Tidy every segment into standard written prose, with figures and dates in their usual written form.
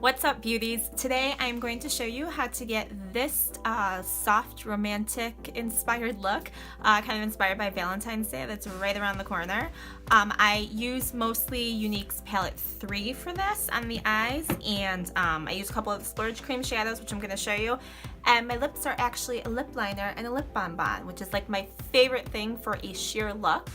What's up, beauties? Today I'm going to show you how to get this soft, romantic inspired look, kind of inspired by Valentine's Day that's right around the corner. I use mostly Younique's Palette 3 for this on the eyes, and I use a couple of the Splurge Cream shadows, which I'm going to show you. And my lips are actually a lip liner and a lip bonbon, which is like my favorite thing for a sheer look.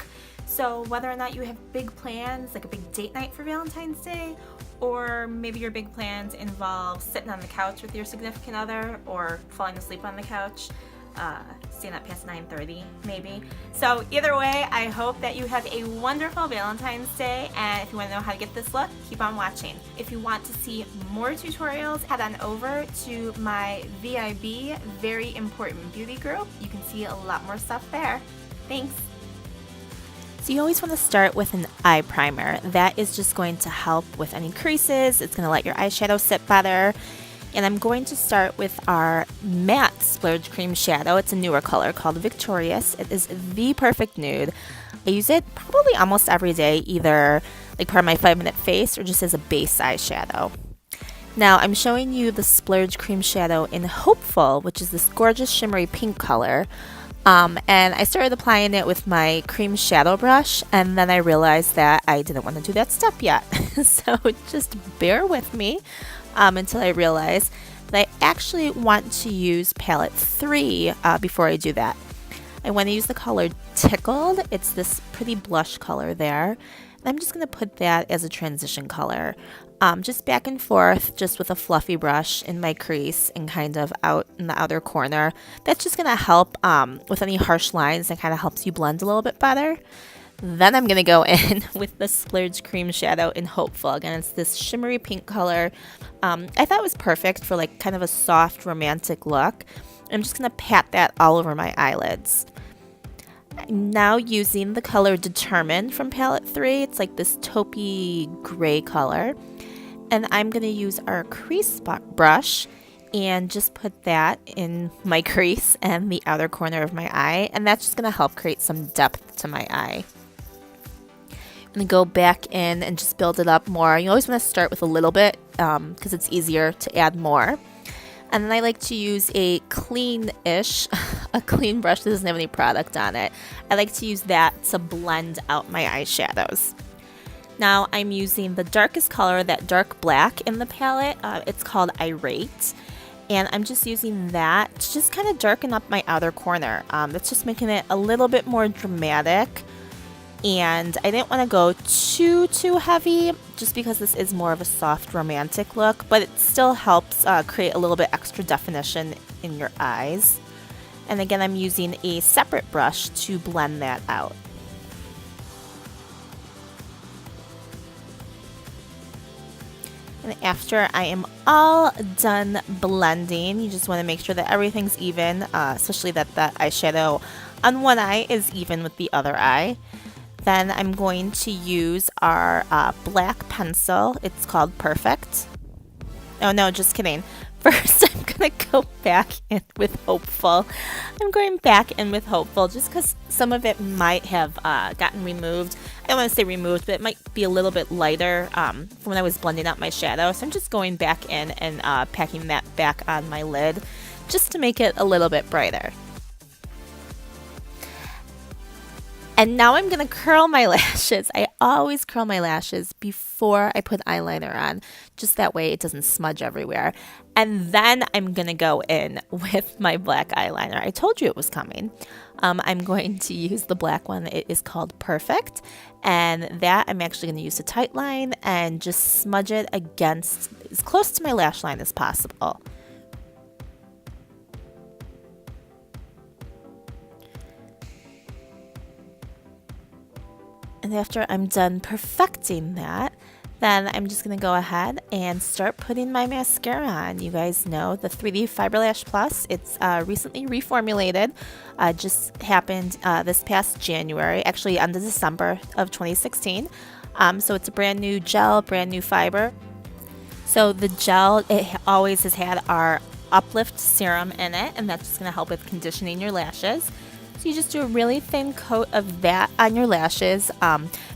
So whether or not you have big plans, like a big date night for Valentine's Day, or maybe your big plans involve sitting on the couch with your significant other or falling asleep on the couch, staying up past 9:30 maybe. So either way, I hope that you have a wonderful Valentine's Day, and if you want to know how to get this look, keep on watching. If you want to see more tutorials, head on over to my VIB, Very Important Beauty group. You can see a lot more stuff there. Thanks! So you always want to start with an eye primer. That is just going to help with any creases. It's going to let your eyeshadow sit better. And I'm going to start with our matte Splurge Cream shadow. It's a newer color called Victorious. It is the perfect nude. I use it probably almost every day, either like part of my 5-minute face or just as a base eyeshadow. Now I'm showing you the Splurge Cream shadow in Hopeful, which is this gorgeous shimmery pink color. And I started applying it with my cream shadow brush, and then I realized that I didn't want to do that step yet. So just bear with me until I realize that I actually want to use palette 3 before I do that. I want to use the color Tickled. It's this pretty blush color there. And I'm just going to put that as a transition color. Just back and forth, just with a fluffy brush in my crease and kind of out in the outer corner. That's just going to help with any harsh lines and kind of helps you blend a little bit better. Then I'm going to go in with the Splurge Cream shadow in Hopeful. Again, it's this shimmery pink color. I thought it was perfect for like kind of a soft romantic look. I'm just going to pat that all over my eyelids. I'm now using the color Determined from palette 3. It's like this taupey gray color. And I'm going to use our crease brush and just put that in my crease and the outer corner of my eye. And that's just going to help create some depth to my eye. I'm going to go back in and just build it up more. You always want to start with a little bit because it's easier to add more. And then I like to use a clean-ish, a clean brush that doesn't have any product on it. I like to use that to blend out my eyeshadows. Now I'm using the darkest color, that dark black in the palette. It's called Irate. And I'm just using that to just kind of darken up my outer corner. That's just making it a little bit more dramatic. And I didn't want to go too heavy just because this is more of a soft romantic look, but it still helps create a little bit extra definition in your eyes. And again, I'm using a separate brush to blend that out. And after I am all done blending, you just want to make sure that everything's even, especially that the eyeshadow on one eye is even with the other eye. Then I'm going to use our black pencil. It's called Perfect. Oh no, just kidding. First, I'm going to go back in with Hopeful. I'm going back in with Hopeful just because some of it might have gotten removed. I don't want to say removed, but it might be a little bit lighter from when I was blending out my shadow. So I'm just going back in and packing that back on my lid just to make it a little bit brighter. And now I'm going to curl my lashes. I always curl my lashes before I put eyeliner on, just that way it doesn't smudge everywhere. And then I'm going to go in with my black eyeliner. I told you it was coming. I'm going to use the black one. It is called Perfect. And that I'm actually going to use a tight line and just smudge it against as close to my lash line as possible. And after I'm done perfecting that, then I'm just going to go ahead and start putting my mascara on. You guys know the 3D Fiberlash Plus. It's recently reformulated. Just happened this past January, actually end of December of 2016. So it's a brand new gel, brand new fiber. So the gel, it always has had our Uplift Serum in it, and that's just going to help with conditioning your lashes. So you just do a really thin coat of that on your lashes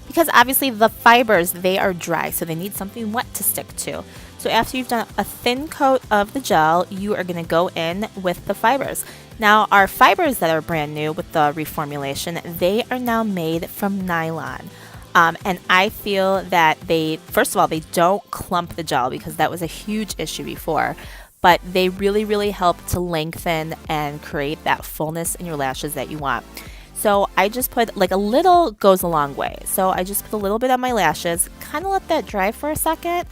because obviously the fibers, they are dry, so they need something wet to stick to. So So after you've done a thin coat of the gel, you are going to go in with the fibers. Now our fibers that are brand new with the reformulation, they are now made from nylon. And I feel that first of all, they don't clump the gel because that was a huge issue before, but they really, really help to lengthen and create that fullness in your lashes that you want. So I just put, like, a little goes a long way. So I just put a little bit on my lashes, kind of let that dry for a second,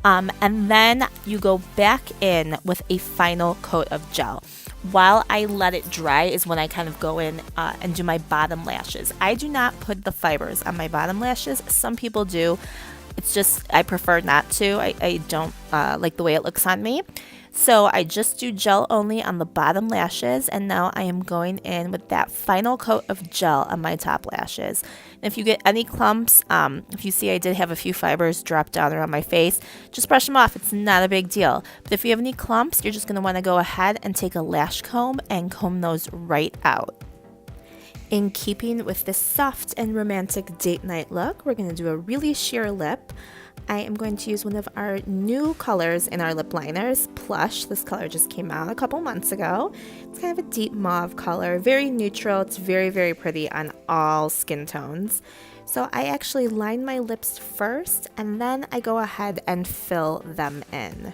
and then you go back in with a final coat of gel. While I let it dry is when I kind of go in and do my bottom lashes. I do not put the fibers on my bottom lashes. Some people do. It's just, I prefer not to. I don't like the way it looks on me. So I just do gel only on the bottom lashes, and now I am going in with that final coat of gel on my top lashes. And if you get any clumps, if you see I did have a few fibers drop down around my face, just brush them off. It's not a big deal. But if you have any clumps, you're just going to want to go ahead and take a lash comb and comb those right out. In keeping with this soft and romantic date night look, we're going to do a really sheer lip. I am going to use one of our new colors in our lip liners, Plush. This color just came out a couple months ago. It's kind of a deep mauve color, very neutral. It's very, very pretty on all skin tones. So I actually line my lips first, and then I go ahead and fill them in.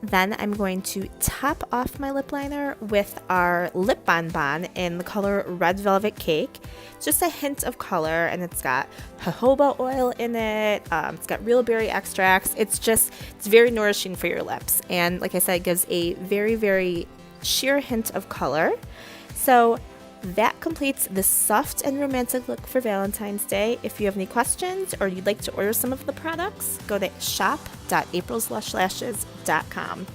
Then I'm going to top off my lip liner with our Lip Bonbon in the color Red Velvet Cake. It's just a hint of color, and it's got jojoba oil in it. It's got real berry extracts. It's very nourishing for your lips. And like I said, it gives a very, very sheer hint of color. So that completes this soft and romantic look for Valentine's Day. If you have any questions or you'd like to order some of the products, go to shop.aprilslushlashes.com.